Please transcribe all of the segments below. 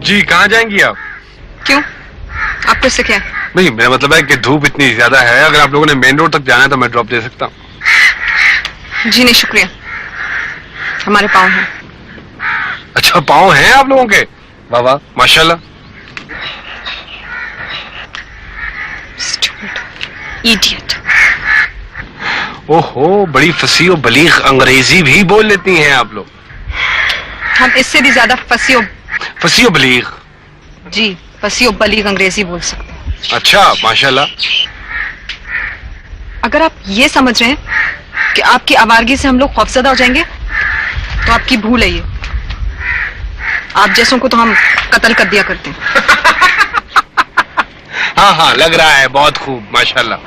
जी कहाँ जाएंगी आप? क्यों, आपको इससे क्या है? नहीं, मेरा मतलब है कि धूप इतनी ज्यादा है, अगर आप लोगों ने मेन रोड तक जाना है तो मैं ड्रॉप दे सकता हूँ। जी नहीं शुक्रिया, हमारे पाँव हैं। अच्छा, पाँव हैं आप लोगों के? वाह वाह, माशाल्लाह। इडियट। ओहो, बड़ी फसी और बलीग अंग्रेजी भी बोल लेती हैं आप लोग। हम इससे भी ज्यादा फसी और बलीग। जी, फसी और बलीग अंग्रेजी बोल सकते हैं। अच्छा, माशाल्लाह। अगर आप ये समझ रहे हैं कि आपकी आवारगी से हम लोग खौफजदा हो जाएंगे तो आपकी भूल है ये। आप जैसों को तो हम कत्ल कर दिया करते हैं। हाँ हाँ, लग रहा है, बहुत खूब, माशाल्लाह।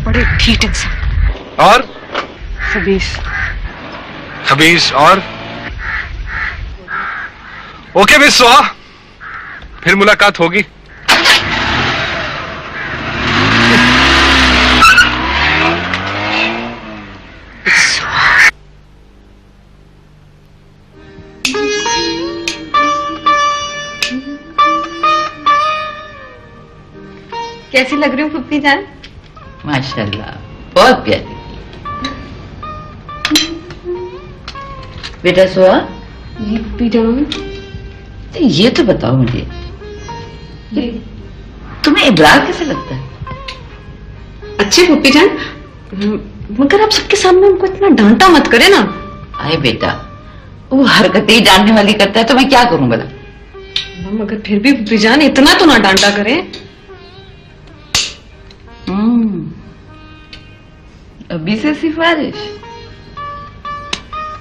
बड़े ठीक इंसान। और खबीस और ओके बिस्वा, फिर मुलाकात होगी। कैसी लग रही हूँ फुप्पी जान? माशाल्लाह, बहुत प्यारी। बेटा सुहा, ये तो बताओ मुझे, तुम्हें इब्रार कैसे लगता है? अच्छी फुप्पी जान, मगर आप सबके सामने उनको इतना डांटा मत करे ना। आए बेटा, वो हरकतें ही डांटने वाली करता है तो मैं क्या करूं भला? मगर फिर भी फुप्पी जान, इतना तो ना डांटा करें। अभी से सिफारिश?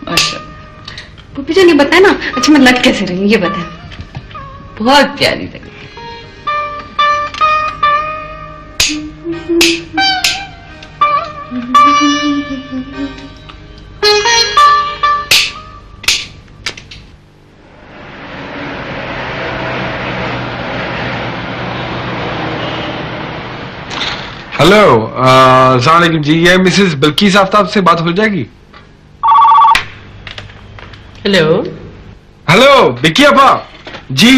अच्छा फुप्पी जान ये बताए ना, अच्छा मैं लग कैसे रही हूँ ये बताए। बहुत प्यारी लगी। हेलो, अस्सलाम वालेकुम जी, ये मिसेस बिल्किस आफ्ताब से बात हो जाएगी? हेलो हेलो बिक्की अपा जी,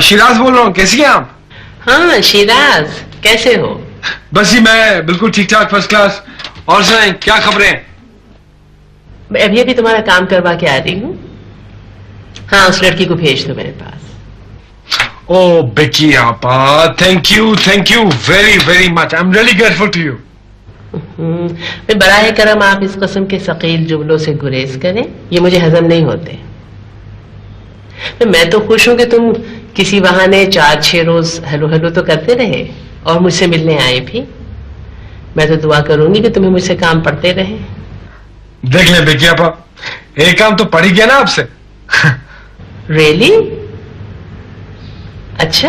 शिराज बोल रहा हूँ, कैसी हैं आप? हाँ शिराज, कैसे हो? बस जी मैं बिल्कुल ठीक ठाक, फर्स्ट क्लास। और सुनाएं, क्या खबरें? मैं अभी अभी तुम्हारा काम करवा के आ रही हूँ। हाँ, उस लड़की को भेज दो मेरे पास। ओ बिक्की अपा, thank you very very much, I am really grateful to you. मैं बराए करम आप इस किस्म के सकील जुमलों से गुरेज करें, ये मुझे हजम नहीं होते। मैं तो खुश हूं कि तुम किसी बहाने 4-6 रोज हेलो हेलो तो करते रहे और मुझसे मिलने आए भी। मैं तो दुआ करूंगी कि तुम्हें मुझसे काम पड़ते रहे। देख ले बिक्की अपा, एक काम तो पड़ ही गया ना आपसे। रियली? अच्छा,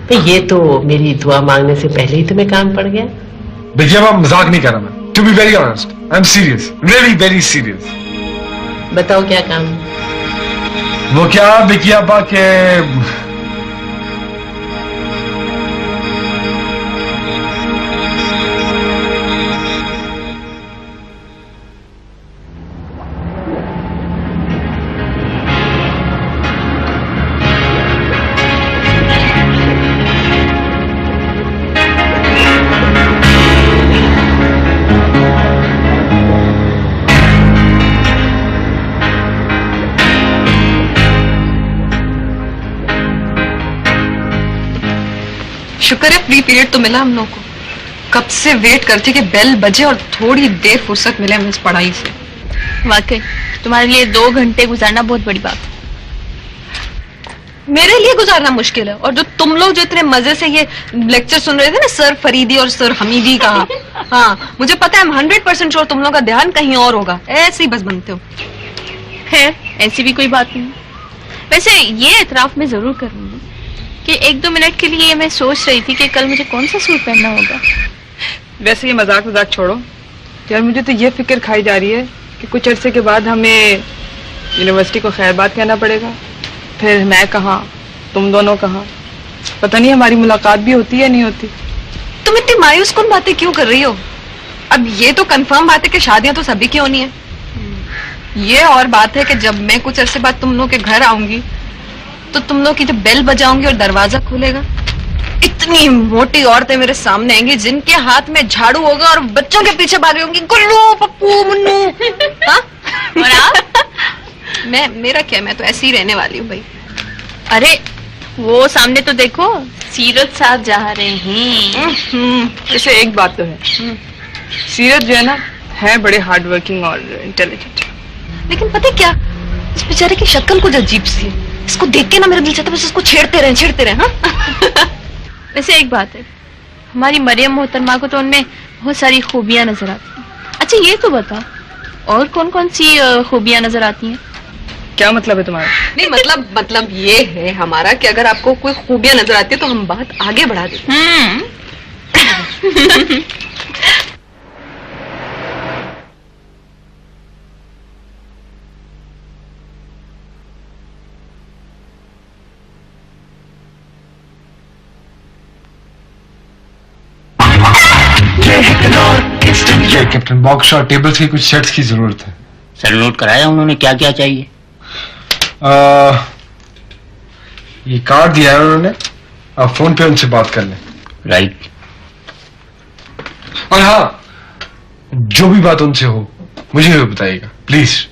तो ये तो मेरी दुआ मांगने से पहले ही तुम्हें काम पड़ गया। बिक्की अपा, मजाक नहीं कर रहा मैं, to be very honest, I am serious, really very serious. बताओ क्या काम? वो क्या बिक्की अपा के शुक्र है फ्री पीरियड तो मिला हम लोग को। कब से वेट करती कि बेल बजे और थोड़ी देर फुर्सत मिले हमें इस पढ़ाई से। वाकई तुम्हारे लिए 2 घंटे गुजारना बहुत बड़ी बात है। मेरे लिए गुजारना मुश्किल है, और जो तुम लोग जो इतने मजे से ये लेक्चर सुन रहे थे ना सर फरीदी और सर हमीदी का, हाँ मुझे पता है 100% श्योर तुम लोग का ध्यान कहीं और होगा, ऐसे ही बस बनते हो। खैर ऐसी भी कोई बात नहीं। वैसे ये एतराफ मैं जरूर करूंगी कि 1-2 मिनट के लिए मैं सोच रही थी कि कल मुझे कौन सा सूट पहनना होगा। वैसे ये मजाक छोड़ो यार, मुझे तो ये फिक्र खाई जा रही है कि कुछ अरसे के बाद हमें यूनिवर्सिटी को खैरबाद कहना पड़ेगा। फिर मैं कहाँ, तुम दोनों कहाँ, पता नहीं हमारी मुलाकात भी होती है नहीं होती। तुम इतनी मायूस कौन बातें क्यों कर रही हो? अब ये तो कंफर्म बात है कि शादियां तो सभी की होनी है। ये और बात है कि जब मैं कुछ अरसे बाद तुम लोग के घर आऊंगी तो तुम लोग की जब बेल बजाऊंगी और दरवाजा खुलेगा, इतनी मोटी औरतें मेरे सामने आएंगी जिनके हाथ में झाड़ू होगा और बच्चों के पीछे भाग रही होंगी, गुल्लू पप्पू मुन्नू। हाँ? और आप? मेरा क्या, मैं तो ऐसी ही रहने वाली हूँ भाई। अरे वो सामने तो देखो, सीरत साहब जा रहे हैं। इसे एक बात तो है, सीरत जो है ना, है बड़े हार्ड वर्किंग और इंटेलिजेंट, लेकिन पता है क्या, इस बेचारे की शक्ल कुछ अजीब सी है। इसको देख के ना मेरा दिल चाहता है बस इसको छेड़ते रहे। हाँ? वैसे एक बात है, हमारी मरियम मोहतरमा को तो उनमें बहुत सारी खूबियां नजर आती हैं। अच्छा ये तो बताओ, और कौन कौन सी खूबियां नजर आती हैं? क्या मतलब है तुम्हारा? नहीं मतलब ये है हमारा कि अगर आपको कोई खूबियां नजर आती है तो हम बात आगे बढ़ा देते हैं। कैप्टन बॉक्स और टेबल्स की कुछ सेट्स की जरूरत है। सर नोट कराया उन्होंने क्या क्या चाहिए? ये कार्ड दिया है उन्होंने, आप फोन पे उनसे बात कर लें। राइट। और हाँ, जो भी बात उनसे हो मुझे भी बताइएगा प्लीज।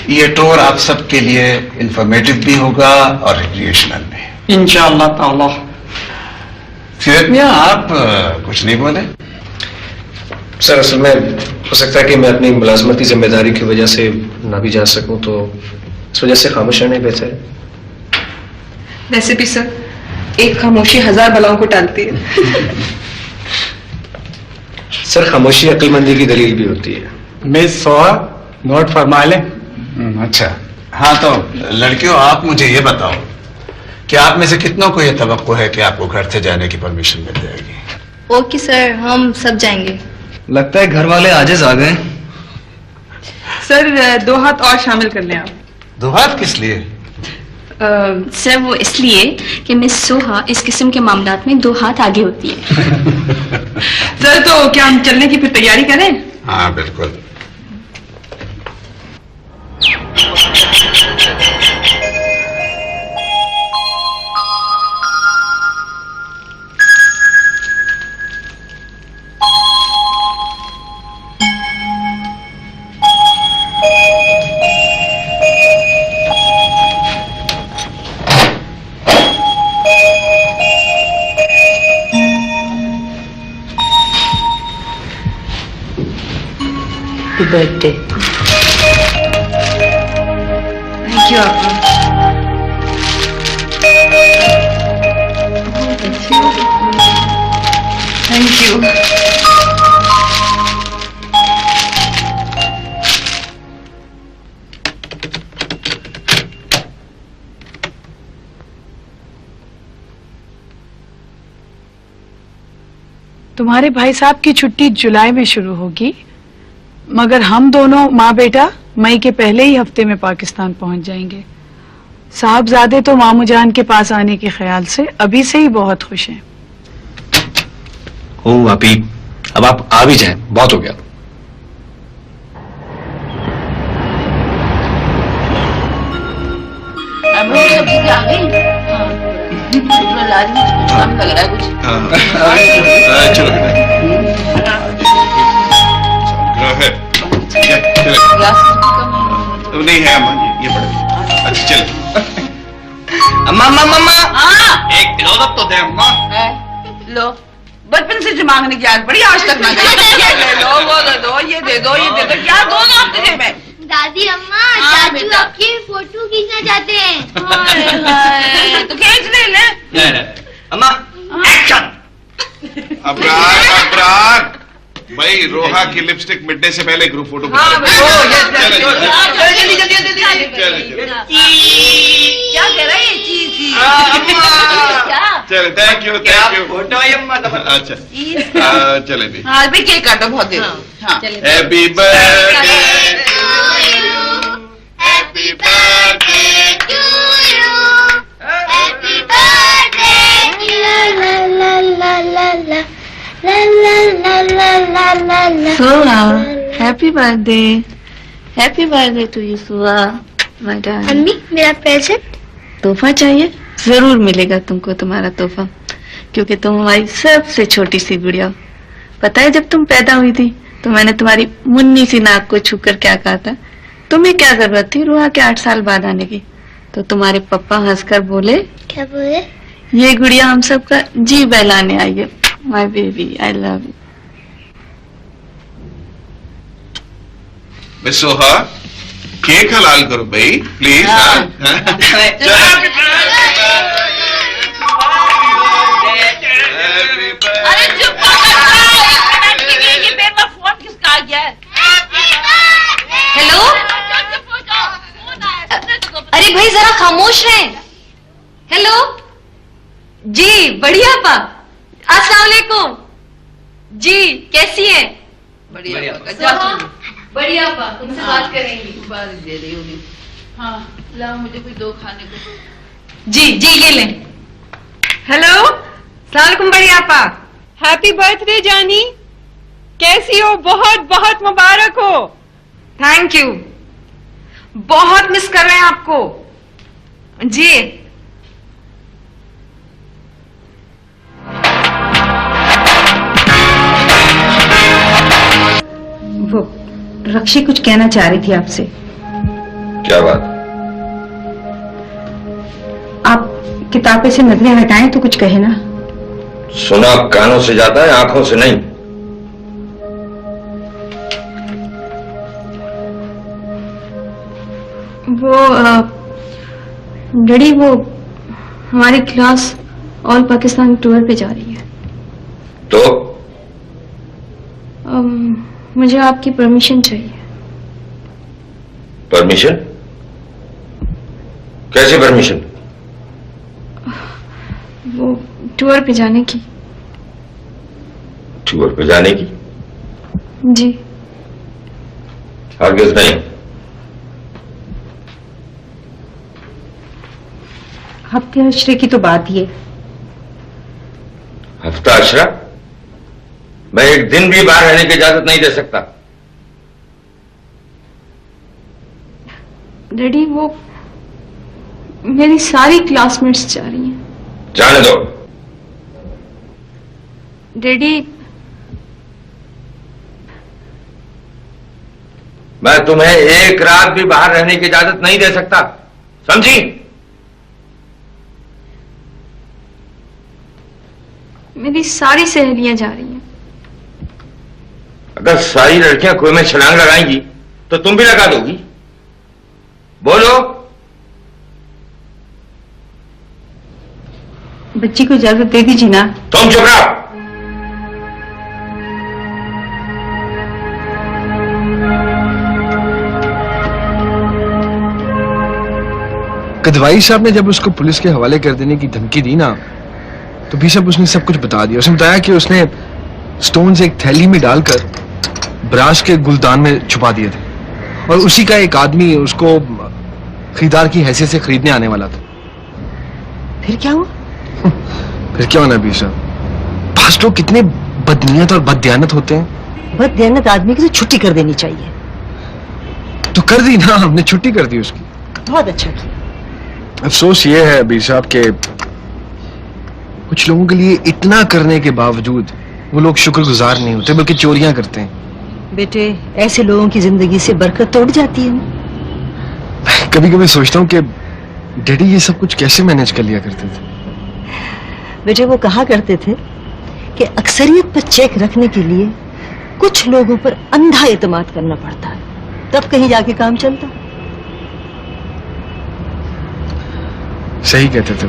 ये टूर आप सबके लिए इंफॉर्मेटिव भी होगा और रिक्रिएशनल भी। इंशाअल्लाह ताला। सीरत मियां, आप कुछ नहीं बोले? सर असल में हो सकता है कि मैं अपनी मुलाजमती जिम्मेदारी की वजह से ना भी जा सकूं, तो इस वजह से खामोश रहना बेहतर है। वैसे भी सर, एक खामोशी 1000 बलाओं को टालती है। सर खामोशी अक्लमंदी की दलील भी होती है। मिस सोहा, नोट फरमा ले। अच्छा, हाँ तो लड़कियों, आप मुझे ये बताओ कि आप में से कितनों को ये तवक्को है कि आपको घर से जाने की परमिशन मिल जाएगी? ओके सर, हम सब जाएंगे। लगता है घर वाले आजिज आ गए। सर 2 हाथ और शामिल कर लें आप। 2 हाथ किस लिए? सर वो इसलिए कि मिस सोहा इस किस्म के मामलात में 2 हाथ आगे होती है। सर तो क्या हम चलने की फिर तैयारी करें? हाँ बिल्कुल। बर्थडे। थैंक यू आपका। Thank you. तुम्हारे भाई साहब की छुट्टी जुलाई में शुरू होगी, मगर हम दोनों माँ बेटा मई के पहले ही हफ्ते में पाकिस्तान पहुंच जाएंगे। साहबजादे तो मामू जान के पास आने के ख्याल से अभी से ही बहुत खुश हैं। ओ भाभी, अब आप आ भी जाएं, बहुत हो गया। सब्जी आ गई। काम लग रहा है कुछ। चलो नहीं है अम्मा, ये पड़े। अच्छा चलो। अम्मा अम्मा अम्मा, हाँ एक खिलौना तो दे अम्मा। लो, बचपन से जो मांगने की आदत बड़ी, आज तक ना गई। ये ले लो, वो दे दो, ये दे दो, ये दे दो, क्या दोनों आपके जेब में? दादी अम्मा, हाँ, चाचू बेटा। आपकी फोटो खींचना चाहते हैं। हाय, हाय, तो खींच ले। अम्मा एक्शन। अबरार भाई, रोहा की लिपस्टिक मिटने से पहले ग्रुप फोटो जल्दी जल्दी जल्दी। क्या कह रहा है ये चीज? क्या? चले, थैंक यू फोटो है अम्मा। अच्छा चले भी। हाँ भी केक काटो, बहुत देर। हाँ happy birthday, happy birthday to you, happy birthday ला ला ला ला ला ला ला ला ला ला ला happy birthday to you Suha my darling. Mummy मेरा प्रेजेंट। तोहफा चाहिए? जरूर मिलेगा तुमको तुम्हारा तोहफा, क्योंकि तुम हमारी सबसे छोटी सी गुड़िया हो। पता है जब तुम पैदा हुई थी तो मैंने तुम्हारी मुन्नी सी नाक को छूकर क्या कहा था? तुम्हें क्या जरूरत थी रुहा के 8 साल बाद आने की? तो तुम्हारे पापा हंसकर बोले, क्या बोले? ये गुड़िया हम सबका जी बहलाने आई है। My baby I love you. Miss Soha, cake हलाल करो भाई प्लीज। अरे चुप ये मेरा फोन किसका आ गया है? हेलो, अरे भाई जरा खामोश रहे। हेलो जी, बढ़िया पा, अस्सलाम वालेकुम जी, कैसी है? बढ़िया बढ़िया पा, तुमसे बात करेंगी। बारिश दे रही होगी। हाँ लाओ मुझे कोई दो खाने को। जी जी ये लें। हेलो, सलाम बढ़िया पा। हैप्पी बर्थडे जानी, कैसी हो? बहुत बहुत मुबारक हो। थैंक यू, बहुत मिस कर रहे हैं आपको जी। वो रक्षी कुछ कहना चाह रही थी आपसे। क्या बात? आप किताबें से नजरें हटाएं तो कुछ कहे ना। सुना कानों से जाता है, आंखों से नहीं। वो डैडी, वो हमारी क्लास ऑल पाकिस्तान टूर पे जा रही है। तो मुझे आपकी परमिशन चाहिए। परमिशन? कैसी परमिशन? वो टूर पे जाने की। टूर पे जाने की? जी। हरगिज़ नहीं। हफ्ते अशरे की तो बात ही है। हफ्ता अशरा? मैं एक दिन भी बाहर रहने की इजाजत नहीं दे सकता। डैडी, वो मेरी सारी क्लासमेट्स जा रही हैं। जाने दो। डैडी, मैं तुम्हें एक रात भी बाहर रहने की इजाजत नहीं दे सकता, समझी? मेरी सारी सहेलियां जा रही हैं। अगर सारी लड़कियां कुएं में छलांग लगाएंगी तो तुम भी लगा दोगी? बोलो। बच्ची को इजाजत दे दीजिए ना। तुम चुप रहो। कदवाई साहब ने जब उसको पुलिस के हवाले कर देने की धमकी दी ना, तो बिशप उसने सब कुछ बता दिया। उसने बताया कि उसने स्टोन्स एक थैली में डालकर ब्रास के गुलदान में छुपा दिए थे, और उसी का एक आदमी उसको खरीदार की हैसियत से खरीदने आने वाला था। फिर क्या हुआ? फिर क्या होना बिशप? पास्ट लोग कितने बदनीयत और बददियानत होते हैं। बददियानत आदमी की तो छुट्टी कर देनी चाहिए। तो कर दी ना, हमने छुट्टी कर दी उसकी। बहुत अच्छा किया। अफसोस ये है अभी साहब के कुछ लोगों के लिए इतना करने के बावजूद वो लोग शुक्रगुजार नहीं होते, बल्कि चोरियां करते हैं। बेटे, ऐसे लोगों की जिंदगी से बरकत तोड़ जाती है। कभी कभी सोचता हूँ कि डैडी ये सब कुछ कैसे मैनेज कर लिया करते थे। बेटे, वो कहा करते थे कि अक्सरियत पर चेक रखने के लिए कुछ लोगों पर अंधा एतमाद करना पड़ता है, तब कहीं जाके काम चलता। सही कहते थे।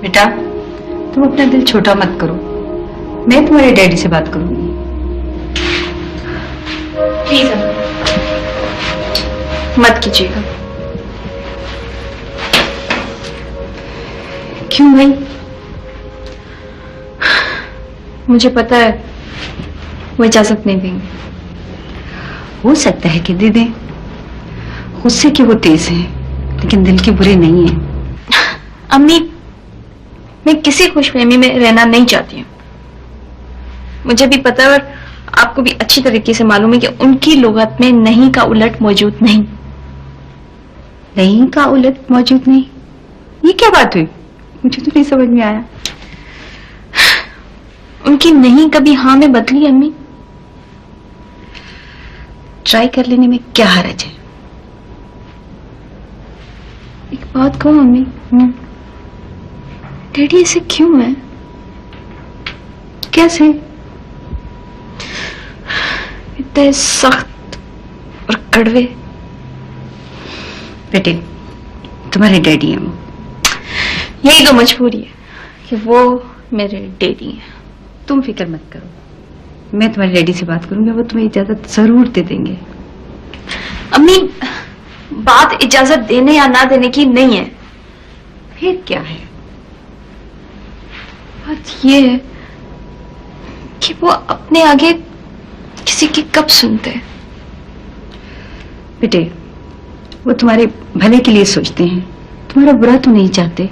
बेटा, तुम अपना दिल छोटा मत करो, मैं तुम्हारे डैडी से बात करूंगी। प्लीज मत कीजिएगा। क्यों भाई? मुझे पता है वो इजाजत नहीं देंगे। हो सकता है कि दे दें। गुस्से के वो तेज हैं, लेकिन दिल के बुरे नहीं हैं। अम्मी, मैं किसी खुशफहमी में रहना नहीं चाहती हूँ। मुझे भी पता है और आपको भी अच्छी तरीके से मालूम है कि उनकी लुगत में नहीं का उलट मौजूद नहीं। नहीं का उलट मौजूद नहीं? ये क्या बात हुई? मुझे तो नहीं समझ में आया। उनकी नहीं कभी हाँ में बदली अम्मी। ट्राई कर लेने में क्या हर्ज है? एक बात कहूँ अम्मी, डैडी ऐसे क्यों है? कैसे? इतने सख्त और कड़वे। बेटे, तुम्हारे डैडी हैं वो। यही तो मजबूरी है कि वो मेरे डैडी हैं। तुम फिक्र मत करो, मैं तुम्हारे डैडी से बात करूंगी, वो तुम्हें इजाजत जरूर दे देंगे। अम्मी, बात इजाजत देने या ना देने की नहीं है। फिर क्या है? बात ये है कि वो अपने आगे किसी की कब सुनते हैं। बेटे, वो तुम्हारे भले के लिए सोचते हैं, तुम्हारा बुरा तो नहीं चाहते।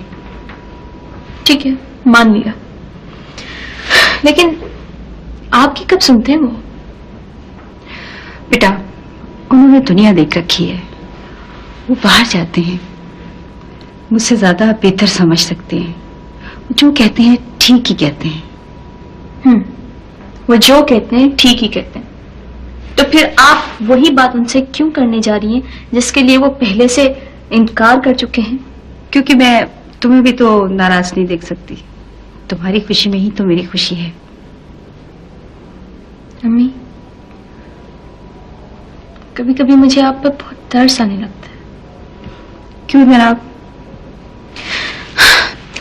ठीक है, मान लिया, लेकिन आपकी कब सुनते हैं वो? बेटा, उन्होंने दुनिया देख रखी है, वो बाहर जाते हैं, मुझसे ज्यादा बेहतर समझ सकते हैं। वो जो कहते हैं ठीक ही कहते हैं। वो जो कहते हैं ठीक ही कहते हैं। तो फिर आप वही बात उनसे क्यों करने जा रही हैं जिसके लिए वो पहले से इनकार कर चुके हैं? क्योंकि मैं तुम्हें भी तो नाराज नहीं देख सकती। तुम्हारी खुशी में ही तो मेरी खुशी है। अम्मी, कभी कभी मुझे आप पर बहुत तरस आने लगता है। क्यों जनाब?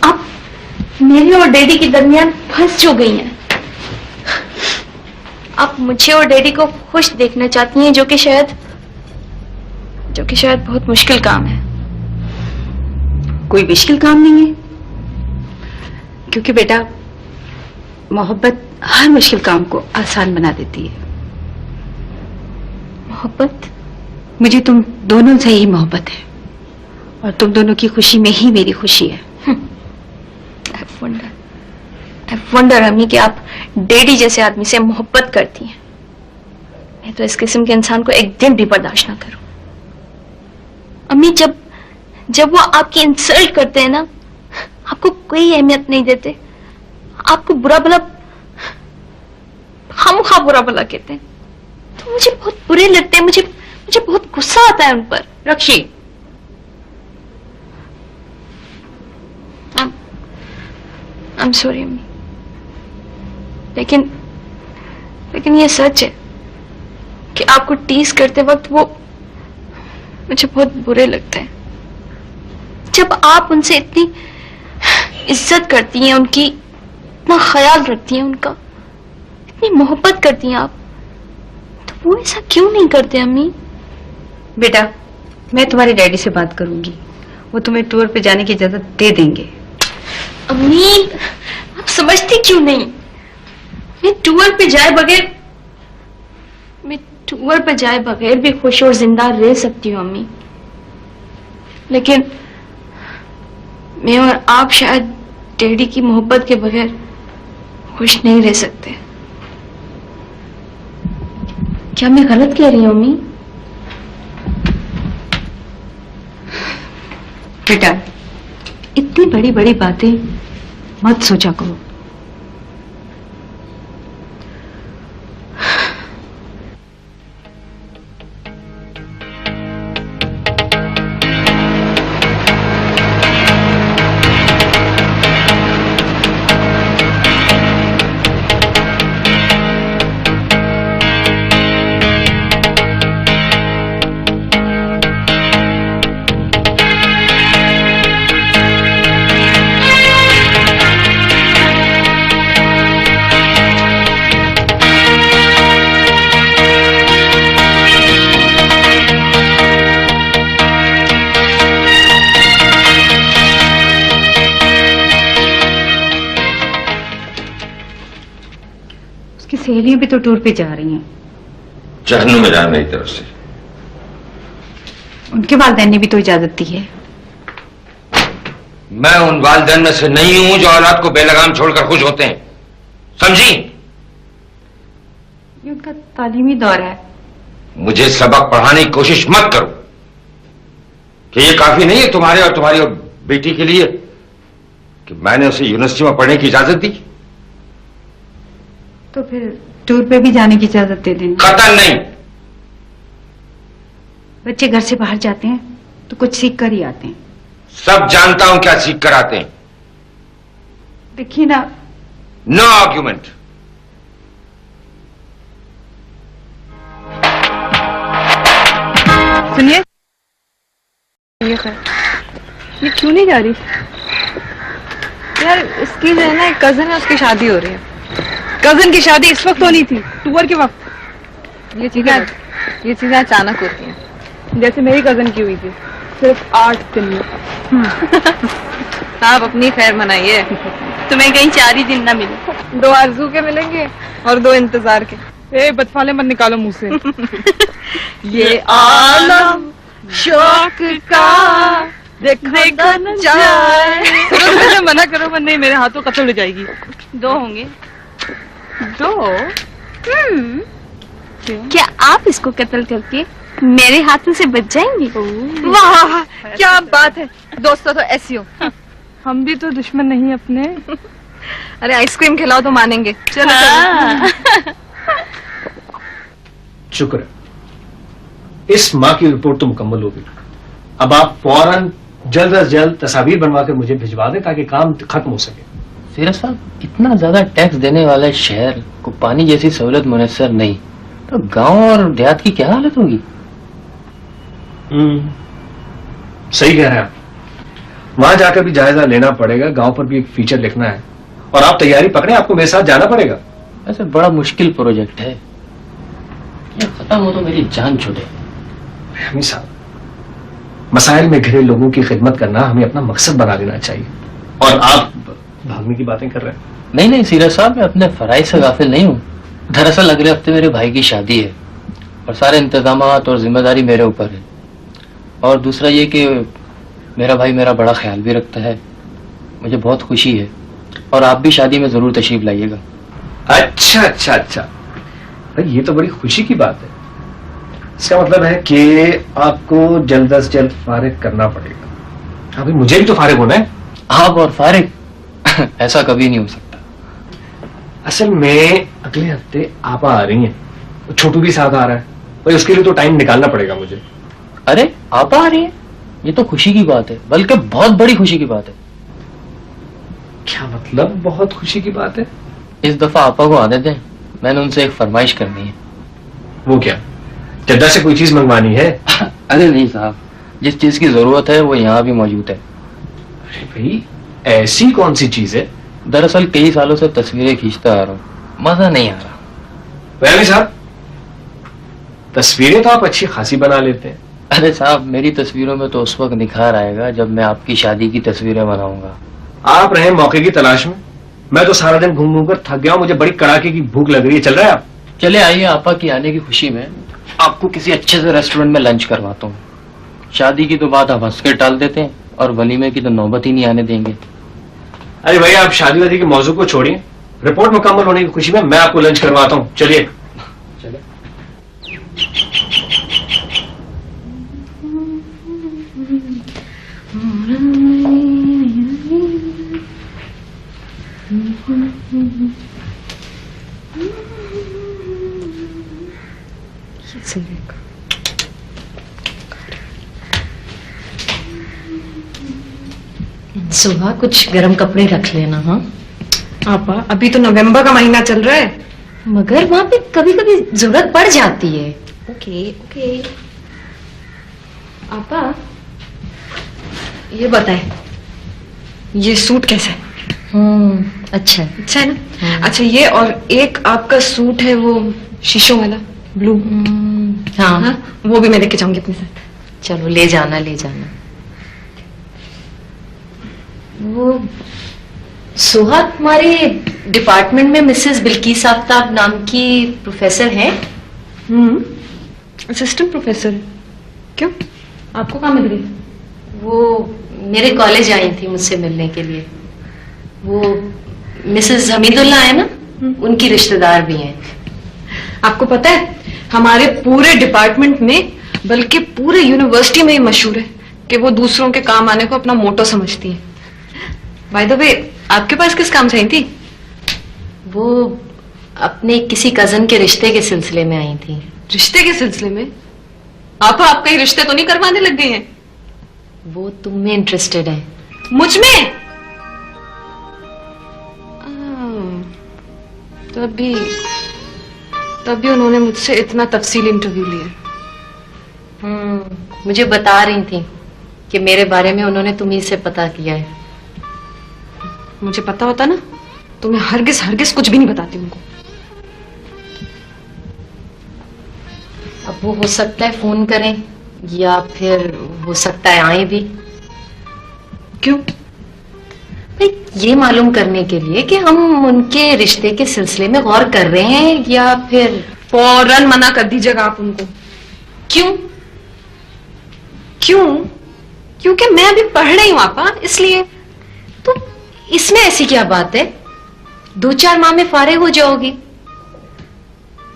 आप मेरे और डैडी के दरमियान फंस जो गई हैं। आप मुझे और डैडी को खुश देखना चाहती हैं, जो कि शायद बहुत मुश्किल काम है। कोई मुश्किल काम नहीं है, क्योंकि बेटा, मोहब्बत हर मुश्किल काम को आसान बना देती है। मोहब्बत? मुझे तुम दोनों से ही मोहब्बत है, और तुम दोनों की खुशी में ही मेरी खुशी है। I wonder अम्मी कि आप डैडी जैसे आदमी से मोहब्बत करती हैं। मैं तो इस किस्म के इंसान को एक दिन भी बर्दाश्त ना करूं। अम्मी, जब वो आपकी इंसल्ट करते हैं ना, आपको कोई अहमियत नहीं देते, आपको बुरा भला खामखा बुरा भला कहते हैं, तो मुझे बहुत बुरे लगते हैं। मुझे बहुत गुस्सा आता है उन पर। रक्षी, I'm sorry अम्मी, लेकिन ये सच है कि आपको टीज करते वक्त वो मुझे बहुत बुरे लगते हैं। जब आप उनसे इतनी इज्जत करती हैं, उनकी इतना ख्याल रखती हैं, उनका इतनी मोहब्बत करती हैं आप, तो वो ऐसा क्यों नहीं करते अम्मी? बेटा, मैं तुम्हारे डैडी से बात करूंगी, वो तुम्हें टूर पे जाने की इजाजत दे देंगे। अम्मी, आप समझती क्यों नहीं? मैं टूर पे जाए बगैर भी खुश और जिंदा रह सकती हूँ अम्मी, लेकिन मैं और आप शायद डैडी की मोहब्बत के बगैर खुश नहीं रह सकते। क्या मैं गलत कह रही हूँ अम्मी? बेटा, इतनी बड़ी बड़ी बातें मत सोचा करो। उसकी सहेलियां भी तो टूर पे जा रही हैं। जहन्नुम में जाना मेरी तरफ से। उनके वालिदैन ने भी तो इजाजत दी है। मैं उन वालिदैन में से नहीं हूं जो औलाद को बेलगाम छोड़कर खुश होते हैं, समझी? ये उनका तालीमी दौर है। मुझे सबक पढ़ाने की कोशिश मत करो कि ये काफी नहीं है तुम्हारे और तुम्हारी और बेटी के लिए कि मैंने उसे यूनिवर्सिटी में पढ़ने की इजाजत दी। तो फिर टूर पे भी जाने की इजाजत दे देंगे। कतई नहीं। बच्चे घर से बाहर जाते हैं तो कुछ सीख कर ही आते हैं। सब जानता हूं क्या सीख कर आते हैं। देखिए ना। No argument. सुनिए, ये क्यों नहीं जा रही यार? इसकी जो है ना एक कजन है, उसकी शादी हो रही है। कजन की शादी इस वक्त होनी थी, टूर के वक्त। ये चीजें अचानक होती हैं, जैसे मेरी कजन की हुई थी, सिर्फ 8 दिन में। आप अपनी खैर मनाइए, तुम्हें कहीं 4 ही दिन ना मिले। 2 आरज़ू के मिलेंगे और 2 इंतजार के। ए बदफाले मत निकालो मुंह से। ये आलम शौक का देखा न जाए। मुझे मना करो, वरना नहीं मेरे हाथों कत्ल हो जाएगी। 2 होंगे। 2? क्या आप इसको कत्ल करके मेरे हाथों से बच जाएंगी? वाह क्या बात है। दोस्तों तो ऐसी हो। हम भी तो दुश्मन नहीं अपने। अरे आइसक्रीम खिलाओ तो मानेंगे। चलो चलो। शुक्र है इस माँ की रिपोर्ट तो मुकम्मल हो गई। अब आप फौरन जल्द अज जल्द तस्वीर बनवा कर मुझे भिजवा दें ताकि काम खत्म हो सके। सीरत साहब, इतना ज्यादा टैक्स देने वाले शहर को पानी जैसी सहूलत मुयसर नहीं, तो गांव और देहात की क्या हालत होगी? सही कह रहे हैं आप। वहां जाकर भी जायजा लेना पड़ेगा, गांव पर भी एक फीचर लिखना है और आप तैयारी पकड़े, आपको मेरे साथ जाना पड़ेगा। ऐसे बड़ा मुश्किल प्रोजेक्ट है, ये खत्म हो तो मेरी जान छूटे। हमी साहब, मसाइल में घिरे लोगों की खिदमत करना हमें अपना मकसद बना लेना चाहिए, और आप भागने की बातें कर रहे हैं। नहीं नहीं सीरत साहब, मैं अपने फराइज से गाफिल नहीं हूँ। दरअसल अगले हफ्ते मेरे भाई की शादी है और सारे इंतजामात और जिम्मेदारी मेरे ऊपर है। और दूसरा ये कि मेरा भाई मेरा बड़ा ख्याल भी रखता है, मुझे बहुत खुशी है। और आप भी शादी में जरूर तशरीफ लाइएगा। अच्छा अच्छा अच्छा, भाई ये तो बड़ी खुशी की बात है। इसका मतलब है कि आपको जल्द अज जल्द फारिग करना पड़ेगा। अभी मुझे भी तो फारिग होना है। आप और फारिग ऐसा कभी नहीं हो सकता। असल में अगले हफ्ते आपा आ रही हैं, छोटू भी साथ आ रहा है, भाई उसके लिए तो टाइम निकालना पड़ेगा मुझे। अरे आपा आ रही है, ये तो खुशी की बात है, बल्कि बहुत बड़ी खुशी की बात है। क्या मतलब बहुत खुशी की बात है? इस दफा आपा को आने दें, मैंने उनसे एक फरमाइश करनी है। वो क्या, जद्दा से कोई चीज मंगवानी है? अरे नहीं साहब, जिस चीज की जरूरत है वो यहाँ भी मौजूद है। अरे भाई ऐसी कौन सी चीज है? दरअसल कई सालों से तस्वीरें खींचता आ रहा हूँ, मजा नहीं आ रहा। वैसे साहब, तस्वीरें तो आप अच्छी खासी बना लेते हैं। अरे साहब, मेरी तस्वीरों में तो उस वक्त निखार आएगा जब मैं आपकी शादी की तस्वीरें बनाऊंगा। आप रहे मौके की तलाश में, मैं तो सारा दिन घूम घूम कर थक गया हूँ, मुझे बड़ी कड़ाके की भूख लग रही है। चल रहा है आप? चले आइए, आपा की आने की खुशी में आपको किसी अच्छे से रेस्टोरेंट में लंच करवाता हूँ। शादी की तो बात हम हंस के टाल देते हैं और वलीमे की तो नौबत ही नहीं आने देंगे। अरे भाई आप शादी वादी के मौजू को छोड़िए, रिपोर्ट मुकम्मल होने की खुशी में मैं आपको लंच करवाता हूँ। चलिए चलिए। सुहा, कुछ गर्म कपड़े रख लेना। हाँ आपा, अभी तो नवंबर का महीना चल रहा है। मगर वहां पे कभी कभी जरूरत पड़ जाती है। Okay okay. आपा ये बताए, ये सूट कैसा है? अच्छा अच्छा है ना? अच्छा ये, और एक आपका सूट है वो शीशों वाला ब्लू। हाँ, वो भी मैं लेके जाऊंगी अपने साथ। चलो ले जाना ले जाना। वो सोहा, तुम्हारे डिपार्टमेंट में मिसेस बिल्किस आफ्ताब नाम की प्रोफेसर हैं? Assistant professor. क्यों, आपको कहाँ मिल गई? वो मेरे कॉलेज आई थी मुझसे मिलने के लिए। वो मिसेस हमीदुल्लाह है ना, उनकी रिश्तेदार भी हैं। आपको पता है, हमारे पूरे डिपार्टमेंट में बल्कि पूरे यूनिवर्सिटी में ही मशहूर है कि वो दूसरों के काम आने को अपना मोटो समझती है। बाय द वे, आपके पास किस काम से आई थी? वो अपने किसी कजन के रिश्ते के सिलसिले में आई थी। रिश्ते के सिलसिले में? आप कहीं रिश्ते तो नहीं करवाने लग गई हैं? वो तुम में इंटरेस्टेड है। मुझ में? तभी उन्होंने मुझसे इतना तफसीली इंटरव्यू लिया। मुझे बता रही थी कि मेरे बारे में उन्होंने तुम्ही से पता किया है। मुझे पता होता ना तो मैं हरगिज कुछ भी नहीं बताती उनको। अब वो हो सकता है फोन करें या फिर हो सकता है आए भी। क्यों? भाई, ये मालूम करने के लिए कि हम उनके रिश्ते के सिलसिले में गौर कर रहे हैं या फिर। फौरन मना कर दीजिएगा आप उनको। क्यों? क्योंकि मैं अभी पढ़ रही हूँ आपा, इसलिए। तो इसमें ऐसी क्या बात है, 2-4 माह में फारिग हो जाओगी।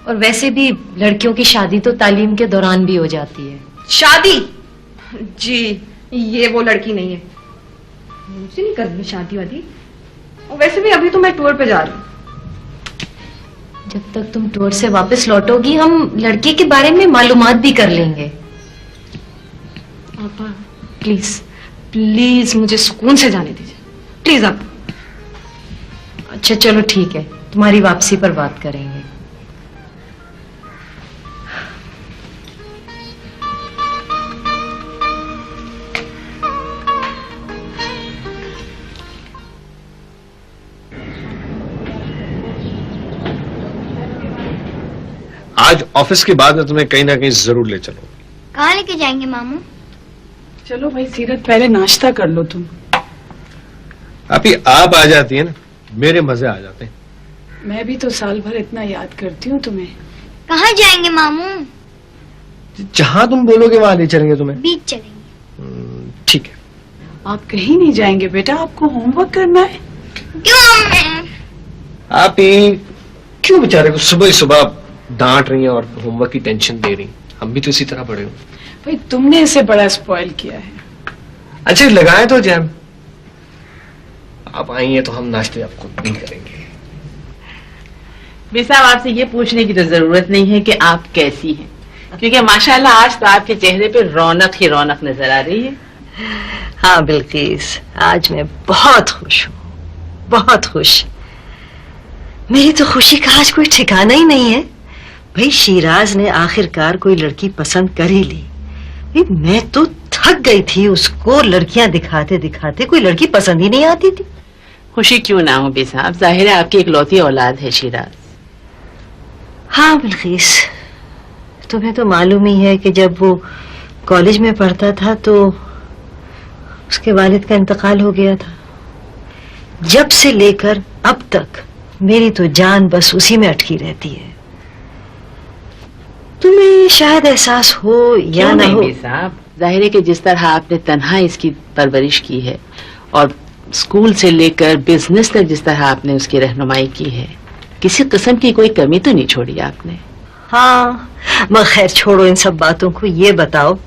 और वैसे भी लड़कियों की शादी तो तालीम के दौरान भी हो जाती है। शादी? जी, ये वो लड़की नहीं है, मुझे नहीं करनी शादी वादी। और वैसे भी अभी तो मैं टूर पे जा रही हूँ। जब तक तुम टूर से वापस लौटोगी हम लड़के के बारे में मालूमात भी कर लेंगे। आपा प्लीज मुझे सुकून से जाने दीजिए, प्लीज आप। अच्छा चलो ठीक है, तुम्हारी वापसी पर बात करेंगे। आज ऑफिस के बाद में तुम्हें कहीं ना कहीं जरूर ले चलो। कहाँ लेके जाएंगे मामू? चलो भाई सीरत, पहले नाश्ता कर लो तुम। आप आ जाती है ना, मेरे मजे आ जाते हैं। मैं भी तो साल भर इतना याद करती हूँ तुम्हें। कहाँ जाएंगे मामू? जहां तुम बोलोगे वहां ले चलेंगे तुम्हें। बीच चलेंगे। ठीक है। आप कहीं नहीं जाएंगे बेटा, आपको होमवर्क करना है। क्यों? आप ही क्यों बेचारे को सुबह सुबह डांट रही हैं और होमवर्क की टेंशन दे रही हैं? हम भी तो इसी तरह पढ़े हो। भाई तुमने इसे बड़ा स्पॉइल किया है। अच्छा लगाए तो जैम। आप आई हैं तो हम नाश्ते आपको नहीं करेंगे। साहब, आपसे ये पूछने की तो जरूरत नहीं है कि आप कैसी हैं, क्योंकि माशाल्लाह आज तो आपके चेहरे पे रौनक ही रौनक नजर आ रही है। हाँ बिल्किस, आज मैं बहुत खुश हूँ, बहुत खुश। मेरी तो खुशी का आज कोई ठिकाना ही नहीं है। भाई शिराज ने आखिरकार कोई लड़की पसंद कर ही ली। भाई मैं तो थक गई थी, उसको लड़कियां दिखाते दिखाते कोई लड़की पसंद ही नहीं आती थी। खुशी क्यों ना हो साहब, जाहिर है आपकी इकलौती औलाद है शिराज। हाँ बिल्किस, तुम्हें तो मालूम ही है कि जब वो कॉलेज में पढ़ता था तो उसके वालिद का इंतकाल हो गया था। जब से लेकर अब तक मेरी तो जान बस उसी में अटकी रहती है। तुम्हें शायद एहसास हो या ना हो साहब, जाहिर है कि जिस तरह आपने तन्हा इसकी परवरिश की है और स्कूल से लेकर बिजनेस तक जिस तरह आपने उसकी रहनुमाई की है, किसी किस्म की कोई कमी तो नहीं छोड़ी आपने। हाँ मगर खैर छोड़ो इन सब बातों को, ये बताओ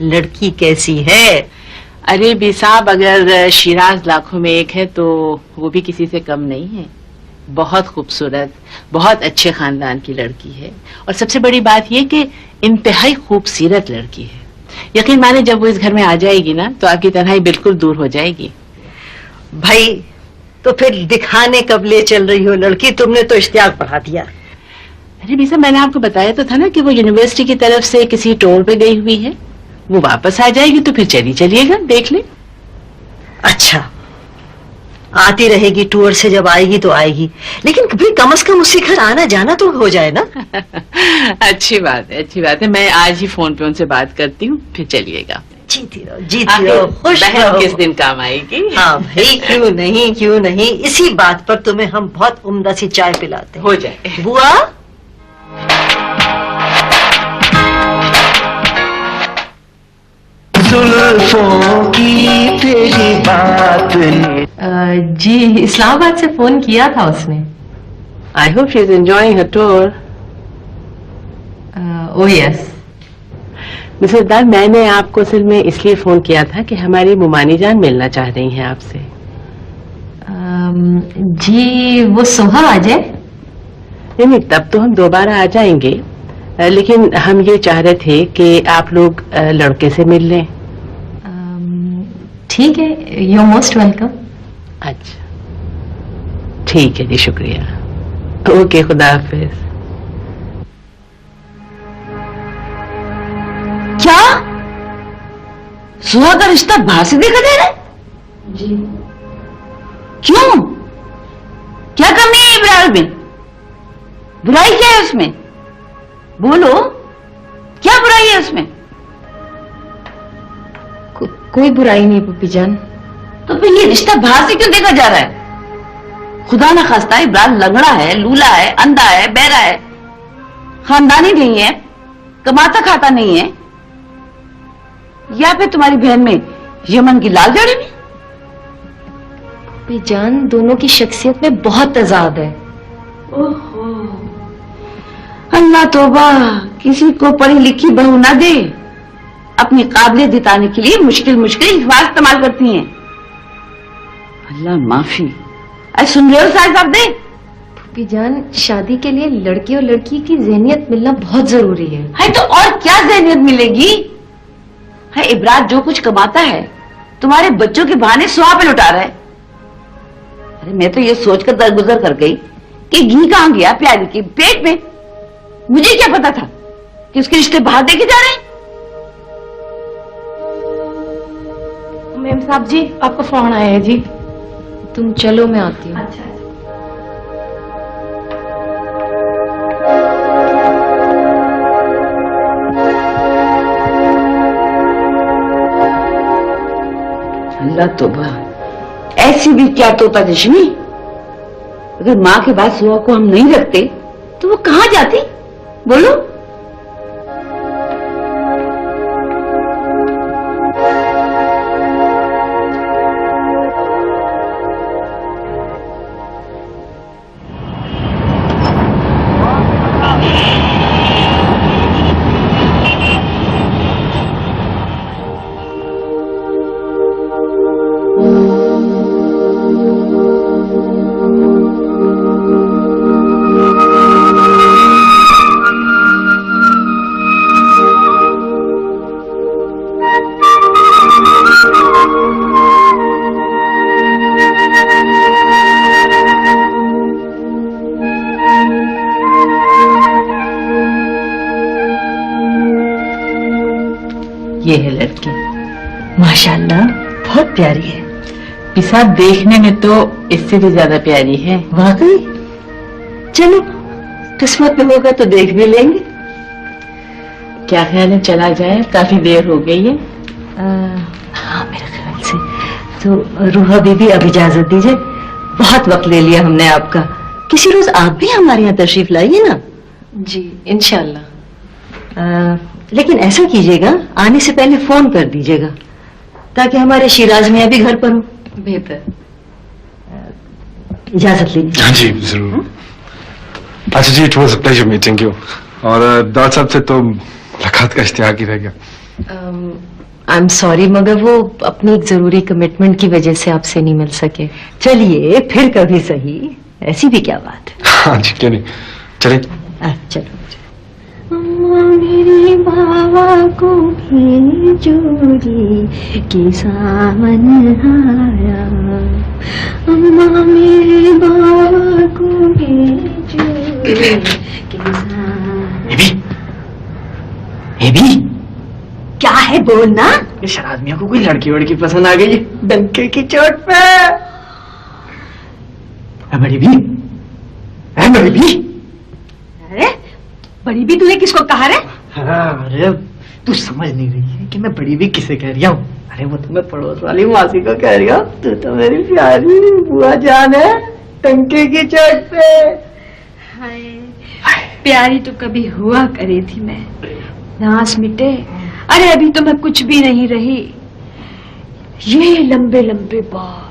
लड़की कैसी है? अरे बी साहब, अगर शिराज लाखों में एक है तो वो भी किसी से कम नहीं है। बहुत खूबसूरत, बहुत अच्छे खानदान की लड़की है और सबसे बड़ी बात यह कि इंतहाई खूबसूरत लड़की है। यकीन माने जब वो इस घर में आ जाएगी ना तो आपकी तन्हाई बिल्कुल दूर हो जाएगी। भाई तो फिर दिखाने कब ले चल रही हो लड़की? तुमने तो इश्तियाक बढ़ा दिया। अरे बीसा, मैंने आपको बताया तो था ना कि वो यूनिवर्सिटी की तरफ से किसी टूर पे गई हुई है। वो वापस आ जाएगी तो फिर चलिएगा, देख ले। अच्छा, आती रहेगी टूर से, जब आएगी तो आएगी, लेकिन कभी कम से कम उसी घर आना जाना तो हो जाए ना। अच्छी बात है, अच्छी बात है। मैं आज ही फोन पे उनसे बात करती हूँ, फिर चलिएगा। जीती रहो, खुश बहन रहो। किस दिन काम आएगी? हाँ भाई, क्यों नहीं, इसी बात पर तुम्हें हम बहुत उम्दा सी चाय पिलाते हैं। हो जाए। बुआ, जुल्फों की तेरी बात ने जी इस्लामाबाद से फोन किया था उसने। I hope she is enjoying her tour. O yes. Mrs दार, मैंने आपको असल में इसलिए फोन किया था कि हमारी मुमानी जान मिलना चाह रही हैं आपसे। जी वो सुबह आ जाए? नहीं, तब तो हम दोबारा आ जाएंगे, लेकिन हम ये चाह रहे थे कि आप लोग लड़के से मिल लें। ठीक है, यू मोस्ट वेलकम। अच्छा ठीक है जी, शुक्रिया। ओके, खुदा हाफिज। क्या सुहा का रिश्ता बाहर से देखा जा रहा है? जी। क्यों? क्या कमी है इब्राहिम में? बुराई क्या है उसमें? बोलो, क्या बुराई है उसमें? कोई बुराई नहीं पप्पी जान। तो फिर ये रिश्ता बाहर से क्यों देखा जा रहा है? खुदा ना खास्ता इब्राहिम लंगड़ा है, लूला है, अंधा है, बहरा है, खानदानी नहीं है, कमाता खाता नहीं है, या फिर तुम्हारी बहन में यमन की लाल जड़ी में? पप्पी जान, दोनों की शख्सियत में बहुत तजाद है। ओहो, अल्लाह तौबा, किसी को पढ़ी लिखी बहू ना दे। अपनी काबिलियत दिखाने के लिए मुश्किल अल्फाज इस्तेमाल करती हैं। अल्लाह माफी। सुन रहे हो साहब दे? पप्पी जान, शादी के लिए लड़के और लड़की की ज़हनियत मिलना बहुत जरूरी है। तो और क्या ज़हनियत मिलेगी? है इब्राहिम जो कुछ कमाता है तुम्हारे बच्चों के बहाने सुहा पे लुटा रहा है। अरे मैं तो ये सोचकर दरगुजर कर गई कि घी कहां गया प्यारी के पेट में। मुझे क्या पता था कि उसके रिश्ते बाहर देखे जा रहे हैं। मैम साहब जी, आपका फोन आया है जी। तुम चलो, मैं आती हूँ। अच्छा। अल्लाह तौबा, ऐसी भी क्या तोता चश्मी। अगर माँ के बाद सुहा को हम नहीं रखते तो वो कहाँ जाती? बोलो। ये है लड़की। माशाल्लाह, बहुत प्यारी है। पिसा देखने में तो इससे भी ज्यादा प्यारी है। वाकई? चलो, किस्मत में होगा तो देख भी लेंगे। क्या ख्याल है, चला जाए? काफी देर हो गई है। हाँ, मेरे ख्याल से तो रूहा बीबी अब इजाजत दीजिए। बहुत वक्त ले लिया हमने आपका। किसी रोज आप भी हमारे यहाँ तशरीफ लाइए ना। जी इंशाल्लाह। लेकिन ऐसा कीजिएगा, आने से पहले फोन कर दीजिएगा ताकि हमारे शिराज में अभी घर पर हो। बेहतर। इजाजत लीजिए। हाँ जी, जरूर। अच्छा जी, it was a pleasure meeting you. और दाद साहब से तो मुलाकात का इश्तिहाक ही रह गया। आई एम सॉरी, मगर वो अपनी एक जरूरी कमिटमेंट की वजह से आपसे नहीं मिल सके। चलिए, फिर कभी सही। ऐसी भी क्या बात है। हाँ जी, क्यों नहीं, चलिए। चलो। अम्मा मेरी बाबा को भेजोरी के सावन हारा। अम्मा मेरे बाबा को भेजोरी के सावन। एबी, क्या है, बोलना। ये शराज मियां को कोई लड़की वड़की पसंद आ गई है डंके की चोट पे। बड़ी भी, बड़ी भी। अरे बड़ी भी तूने किसको कहा रे? अरे तू समझ नहीं रही है कि मैं बड़ी भी किसे कह रही हूँ? अरे वो तो मैं पड़ोस वाली मासी को कह रही हूँ। तू तो मेरी प्यारी बुआ जान है, टंके की चोट पे। हाय, प्यारी तो कभी हुआ करे थी मैं, नास मिटे। अरे अभी तो मैं कुछ भी नहीं रही। ये लंबे लंबे बाल,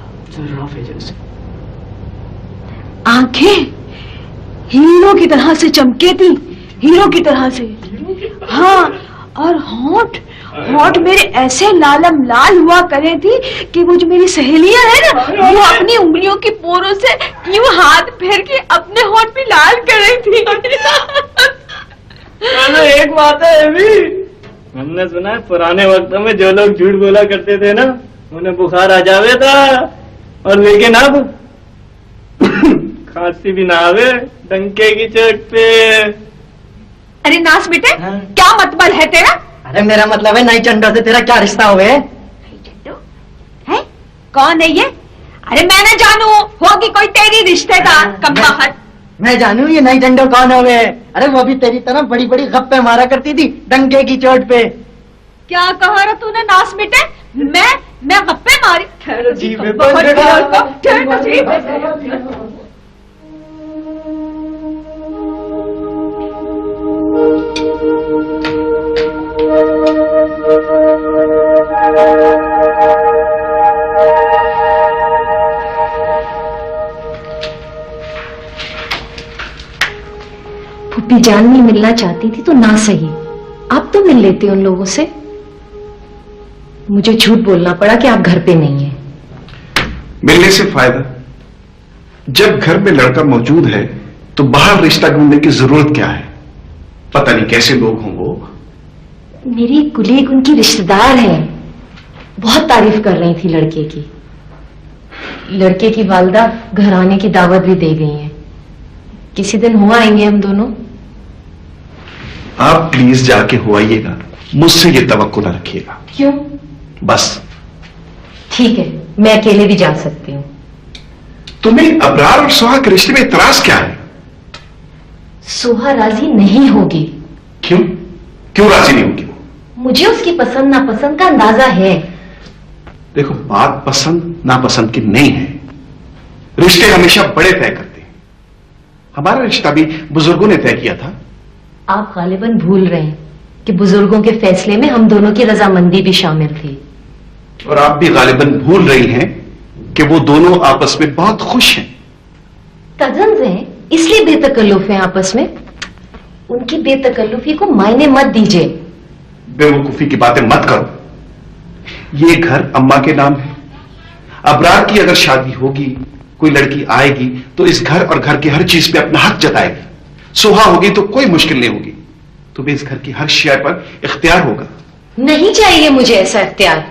आंखें हीरो की तरह से चमके थी, हीरो की तरह से। हाँ, और होंठ होंठ मेरे ऐसे लालम लाल हुआ करे थी कि वो जो मेरी सहेलियां है ना, वो अपनी उंगलियों की पोरों से यूं हाथ फेर के अपने होंठ भी लाल कर रही थी। एक बात है भी, हमने सुना है पुराने वक्तों में जो लोग झूठ बोला करते थे ना, उन्हें बुखार आ जावे था, और लेकिन अब खांसी भी ना आवे डंके की चोट पे। अरे नास बेटे, क्या मतबल है तेरा? अरे मेरा मतलब है नई चंडो से तेरा क्या रिश्ता हुए? है? कौन है ये? अरे मैं न जानू, होगी कोई तेरी रिश्तेदार कमबख्त। मैं जानू ये नई चंडो कौन हुए? अरे वो भी तेरी तरह बड़ी बड़ी गप्पे मारा करती थी डंके की चोट पे। क्या कहा रहा तूने नास बेटे? मैं गप्पे मारी? ठहरो जी, फूफी जान नहीं मिलना चाहती थी तो ना सही, आप तो मिल लेते उन लोगों से। मुझे झूठ बोलना पड़ा कि आप घर पे नहीं हैं। मिलने से फायदा? जब घर में लड़का मौजूद है तो बाहर रिश्ता ढूंढने की जरूरत क्या है? पता नहीं कैसे लोग हों वो। मेरी कुलीग उनकी रिश्तेदार है, बहुत तारीफ कर रही थी लड़के की। लड़के की वालदा घर आने की दावत भी दे गई हैं। किसी दिन हो आएंगे हम दोनों। आप प्लीज जाके हो आइएगा, मुझसे ये तवक्को ना रखिएगा। क्यों? बस। ठीक है, मैं अकेले भी जा सकती हूँ। तुम्हें अबरार और सुहा के रिश्ते में इतराज क्या है? सुहा राजी नहीं होगी। क्यों? क्यों राजी नहीं होगी? मुझे उसकी पसंद नापसंद का अंदाजा है। देखो, बात पसंद नापसंद की नहीं है, रिश्ते हमेशा बड़े तय करते हैं। हमारा रिश्ता भी बुजुर्गों ने तय किया था। आप गालिबन भूल रहे हैं कि बुजुर्गों के फैसले में हम दोनों की रजामंदी भी शामिल थी। और आप भी गालिबन भूल रही हैं कि वो दोनों आपस में बहुत खुश हैं। कजन्स हैं, इसलिए बेतकल्लुफ हैं आपस में। उनकी बेतकल्लुफी को मायने मत दीजिए। बेवकूफी की बातें मत करो। ये घर अम्मा के नाम है। अबरार की अगर शादी होगी, कोई लड़की आएगी तो इस घर और घर की हर चीज पे अपना हक जताएगी। सुहा होगी तो कोई मुश्किल नहीं होगी। तुम्हें इस घर की हर शय पर इख्तियार होगा। नहीं चाहिए मुझे ऐसा इख्तियार।